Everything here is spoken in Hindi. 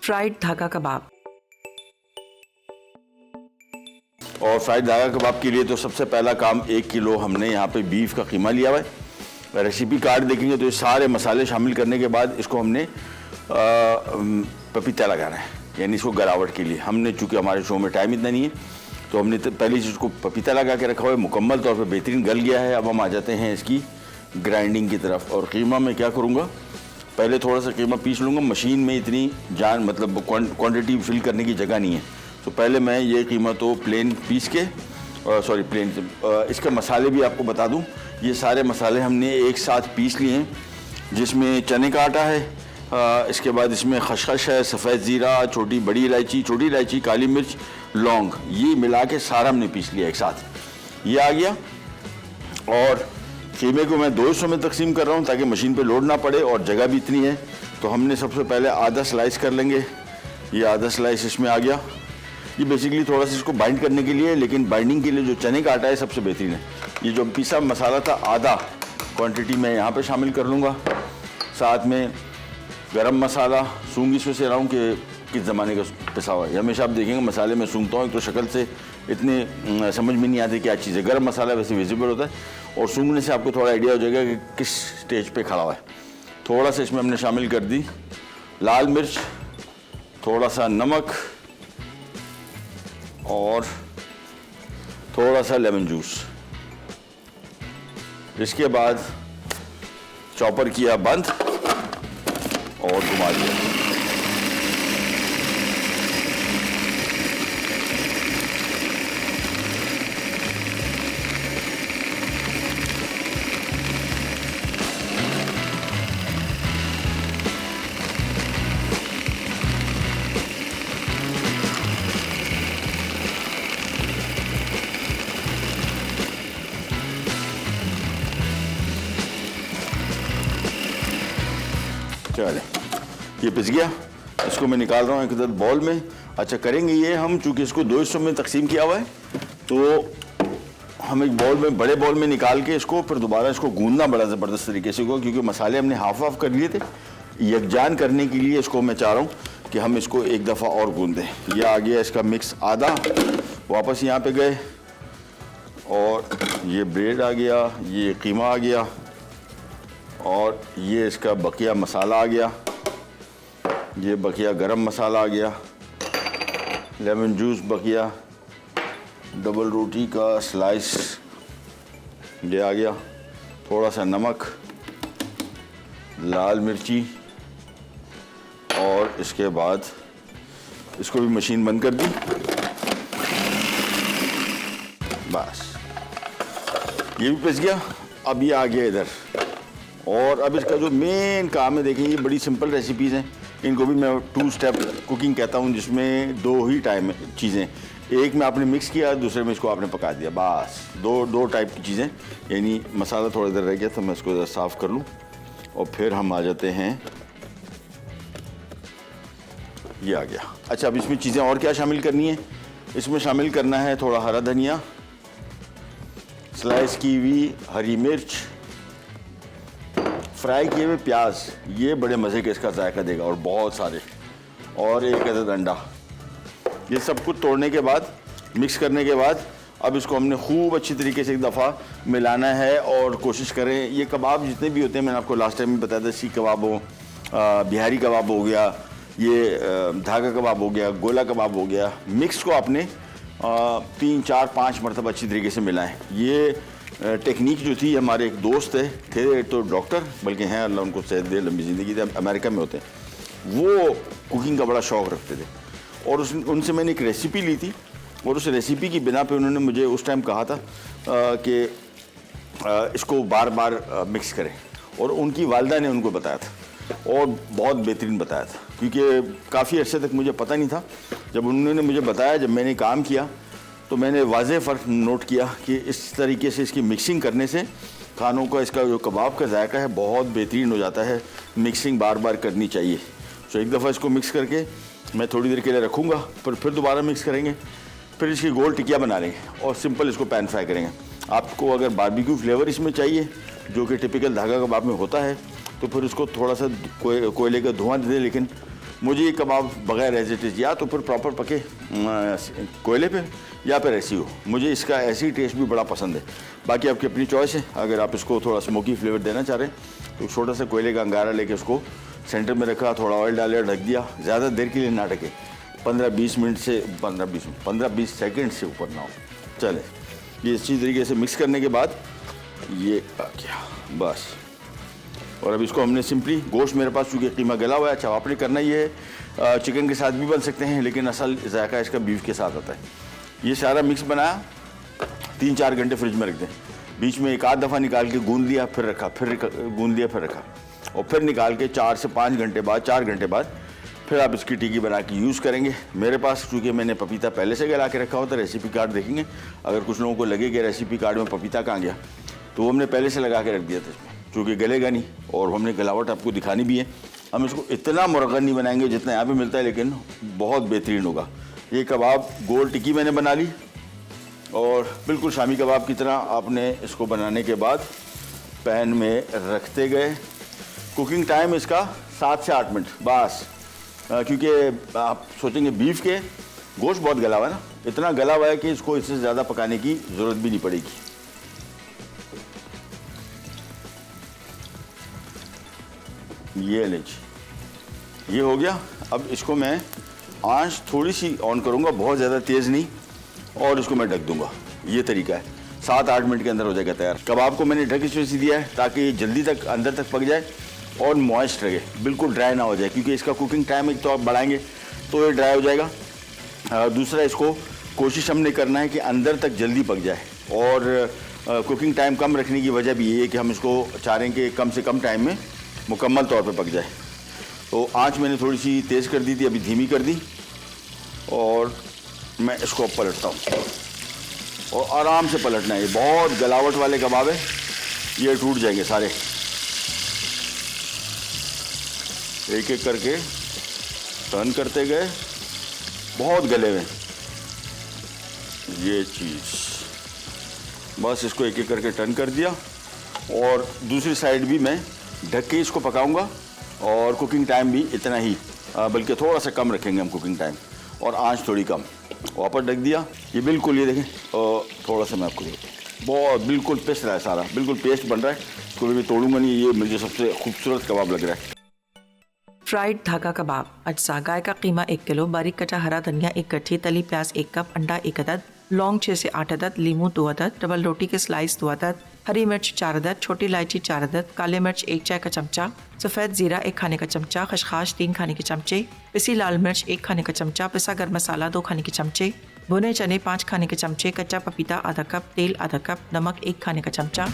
फ्राइड धागा कबाब। और फ्राइड धागा कबाब के लिए तो सबसे पहला काम 1 किलो हमने यहाँ पे बीफ का कीमा लिया हुआ है। रेसिपी कार्ड देखेंगे तो ये सारे मसाले शामिल करने के बाद इसको हमने पपीता लगाना है, यानी इसको गलावट के लिए। हमने चूँकि हमारे शो में टाइम इतना नहीं है तो हमने पहले चीज़ को पपीता लगा के रखा हुआ है, मुकम्मल तौर पर बेहतरीन गल गया है। अब हम आ जाते हैं इसकी ग्राइंडिंग की तरफ। और कीमा में क्या करूँगा, पहले थोड़ा सा कीमा पीस लूँगा। मशीन में इतनी जान मतलब क्वांटिटी फिल करने की जगह नहीं है, तो पहले मैं ये कीमा तो प्लेन पीस के इसके मसाले भी आपको बता दूं। ये सारे मसाले हमने एक साथ पीस लिए हैं, जिसमें चने का आटा है, इसके बाद इसमें खसखस है, सफ़ेद ज़ीरा, छोटी इलायची, काली मिर्च, लौंग, ये मिला के सारा हमने पीस लिया एक साथ। ये आ गया। और कीमे को मैं 2 हिस्सों में तकसीम कर रहा हूँ ताकि मशीन पे लोड ना पड़े और जगह भी इतनी है। तो हमने सबसे पहले आधा स्लाइस कर लेंगे। ये आधा स्लाइस इसमें आ गया। ये बेसिकली थोड़ा सा इसको बाइंड करने के लिए, लेकिन बाइंडिंग के लिए जो चने का आटा है सबसे बेहतरीन है। ये जो पिसा मसाला था आधा क्वांटिटी मैं यहाँ पे शामिल कर लूँगा। साथ में गरम मसाला, सूंग इसमें से रहा हूँ कि किस ज़माने का पिसा हुआ है। हमेशा आप देखेंगे मसाले में सूंघता हूँ तो शक्ल से इतने समझ में नहीं आती क्या चीज़ है। गरम मसाला वैसे विजिबल होता है और सूंघने से आपको थोड़ा आइडिया हो जाएगा कि किस स्टेज पे खड़ा हुआ है। थोड़ा सा इसमें हमने शामिल कर दी लाल मिर्च, थोड़ा सा नमक और थोड़ा सा लेमन जूस। इसके बाद चॉपर किया बंद और घुमा दिया। चले, ये पिस गया। इसको मैं निकाल रहा हूँ एक बॉल में। अच्छा, करेंगे ये हम, चूँकि इसको 2 हिस्सों में तकसीम किया हुआ है तो हम एक बॉल में, बड़े बॉल में निकाल के इसको फिर दोबारा इसको गूंदना बड़ा ज़बरदस्त तरीके से होगा, क्योंकि मसाले हमने हाफ कर लिए थे। यकजान करने के लिए इसको मैं चाह रहा हूँ कि हम इसको एक दफ़ा और गूंद दें। यह आ गया इसका मिक्स आधा, वापस यहाँ पे गए और ये ब्रेड आ गया, ये कीमा आ गया और ये इसका बकिया मसाला आ गया, ये बकिया गरम मसाला आ गया, लेमन जूस बकिया, डबल रोटी का स्लाइस ये आ गया, थोड़ा सा नमक, लाल मिर्ची और इसके बाद इसको भी मशीन बंद कर दी। बस ये भी पिस गया। अब ये आ गया इधर। और अब इसका जो मेन काम है, देखिए ये बड़ी सिंपल रेसिपीज़ हैं, इनको भी मैं 2 स्टेप कुकिंग कहता हूँ, जिसमें 2 ही टाइम चीज़ें, एक में आपने मिक्स किया, दूसरे में इसको आपने पका दिया। बस दो टाइप की चीज़ें। यानी मसाला थोड़ा इधर रह गया तो मैं इसको इधर साफ़ कर लूँ और फिर हम आ जाते हैं। ये आ गया। अच्छा, अब इसमें चीज़ें और क्या शामिल करनी है, इसमें शामिल करना है थोड़ा हरा धनिया, स्लाइस की हुई हरी मिर्च, फ्राई किए हुए प्याज, ये बड़े मज़े के इसका जायका देगा, और बहुत सारे, और एक अदद अंडा। ये सब कुछ तोड़ने के बाद, मिक्स करने के बाद, अब इसको हमने खूब अच्छी तरीके से एक दफ़ा मिलाना है। और कोशिश करें, ये कबाब जितने भी होते हैं, मैंने आपको लास्ट टाइम भी बताया था, सीख कबाब हो, बिहारी कबाब हो गया, ये धागा कबाब हो गया, गोला कबाब हो गया, मिक्स को आपने 3, 4, 5 मरतबा अच्छी तरीके से मिलाएं। ये टेक्निक जो थी, हमारे एक दोस्त थे तो डॉक्टर, बल्कि हैं, अल्लाह उनको सेहत दे, लंबी ज़िंदगी दे, अमेरिका में होते हैं, वो कुकिंग का बड़ा शौक़ रखते थे। और उनसे मैंने एक रेसिपी ली थी और उस रेसिपी की बिना पे उन्होंने मुझे उस टाइम कहा था कि इसको बार बार मिक्स करें, और उनकी वालदा ने उनको बताया था और बहुत बेहतरीन बताया था, क्योंकि काफ़ी अर्से तक मुझे पता नहीं था। जब उन्होंने मुझे बताया, जब मैंने काम किया, तो मैंने वाज़ेह फ़र्क नोट किया कि इस तरीके से इसकी मिक्सिंग करने से खानों का, इसका जो कबाब का जायका है बहुत बेहतरीन हो जाता है। मिक्सिंग बार बार करनी चाहिए। तो एक दफ़ा इसको मिक्स करके मैं थोड़ी देर के लिए रखूँगा, फिर दोबारा मिक्स करेंगे, फिर इसकी गोल टिकिया बना लेंगे और सिंपल इसको पैन फ्राई करेंगे। आपको अगर बारबेक्यू फ्लेवर इसमें चाहिए, जो कि टिपिकल धागा कबाब में होता है, तो फिर उसको थोड़ा सा कोयले का धुआं दे दें, लेकिन मुझे ये कबाब बगैर एज इट इज़ या तो फिर प्रॉपर पके कोयले पे या फिर ऐसी हो। मुझे इसका ऐसी टेस्ट भी बड़ा पसंद है। बाकी आपकी अपनी चॉइस है। अगर आप इसको थोड़ा स्मोकी फ्लेवर देना चाह रहे हैं तो छोटा सा कोयले का अंगारा लेके उसको सेंटर में रखा, थोड़ा ऑयल डाला, ढक दिया। ज़्यादा देर के लिए ना ढके, 15-20 मिनट से 15-20 सेकंड से ऊपर ना हो। चले, ये इसी तरीके से मिक्स करने के बाद ये आ गया बस। और अब इसको हमने सिंपली, गोश्त मेरे पास चूँकि कीमा गला हुआ है, अच्छा आपने करना ये है, चिकन के साथ भी बन सकते हैं लेकिन असल जायका इसका बीफ के साथ आता है। ये सारा मिक्स बनाया, 3-4 घंटे फ्रिज में रख दें। बीच में एक आध दफ़ा निकाल के गूंद लिया, फिर रखा, फिर गूंद लिया, फिर रखा, और फिर निकाल के 4 से 5 घंटे बाद, 4 घंटे बाद फिर आप इसकी टिक्की बना के यूज़ करेंगे। मेरे पास चूँकि मैंने पपीता पहले से गला के रखा होता है, रेसिपी कार्ड देखेंगे। अगर कुछ लोगों को लगे कि रेसिपी कार्ड में पपीता कहाँ गया, तो वो हमने पहले से लगा के रख दिया था इसमें, चूँकि गलेगा नहीं और हमने गलावट आपको दिखानी भी है। हम इसको इतना मुरगन नहीं बनाएंगे जितना यहाँ पे मिलता है, लेकिन बहुत बेहतरीन होगा। ये कबाब गोल टिक्की मैंने बना ली और बिल्कुल शामी कबाब की तरह आपने इसको बनाने के बाद पैन में रखते गए। कुकिंग टाइम इसका 7 से 8 मिनट बस, क्योंकि आप सोचेंगे बीफ के गोश्त बहुत गला हुआ है ना, इतना गला हुआ है कि इसको इससे ज़्यादा पकाने की ज़रूरत भी नहीं पड़ेगी। ये लीजिए, ये हो गया। अब इसको मैं आंच थोड़ी सी ऑन करूँगा, बहुत ज़्यादा तेज़ नहीं, और इसको मैं ढक दूँगा। ये तरीका है, 7-8 मिनट के अंदर हो जाएगा तैयार। कबाब को मैंने ढक इसमें से दिया है ताकि जल्दी तक अंदर तक पक जाए और मॉइस्ट रहे, बिल्कुल ड्राई ना हो जाए, क्योंकि इसका कुकिंग टाइम एक तो आप बढ़ाएंगे तो ये ड्राई हो जाएगा। दूसरा, इसको कोशिश हमने करना है कि अंदर तक जल्दी पक जाए, और कुकिंग टाइम कम रखने की वजह भी ये है कि हम इसको चाह रहे हैं कि कम से कम टाइम में मुकम्मल तौर पे पक जाए। तो आंच मैंने थोड़ी सी तेज़ कर दी थी, अभी धीमी कर दी, और मैं इसको पलटता हूँ, और आराम से पलटना है। ये बहुत गलावट वाले कबाब है, ये टूट जाएंगे सारे। एक एक करके टर्न करते गए, बहुत गले हुए ये चीज़, बस इसको एक एक करके टर्न कर दिया। और दूसरी साइड भी मैं ढक के इसको पकाऊंगा, और कुकिंग टाइम भी इतना ही, बल्कि थोड़ा सा कम रखेंगे हम कुकिंग टाइम, और आंच थोड़ी कम। वापस ढक दिया। ये बिल्कुल, ये देखें, थोड़ा सा मैं आपको बहुत बिल्कुल पिस रहा है, सारा बिल्कुल पेस्ट बन रहा है। इसको भी तोड़ूंगा नहीं, ये मुझे सबसे खूबसूरत कबाब लग रहा है। फ्राइड धागा कबाब। अज्जा: गाय का कीमा 1 किलो, बारीक कटा हरा धनिया 1 कट्ठी, तली प्याज 1 कप, अंडा 1 अदद, लौंग 6 से 8 अदद, लीमू 2 अदद, डबल रोटी के स्लाइस 2 अदद, हरी मिर्च 4 अदद, छोटी इलायची 4 अदद, काले मिर्च 1 चाय का चमचा, सफ़ेद ज़ीरा 1 खाने का चमचा, खसखस 3 खाने के चमचे, पिसी लाल मिर्च 1 खाने का चमचा, पिसा गर्म मसाला 2 खाने के चमचे, भुने चने 5 खाने के चमचे, कच्चा पपीता आधा कप, तेल आधा कप, नमक 1 खाने का चमचा।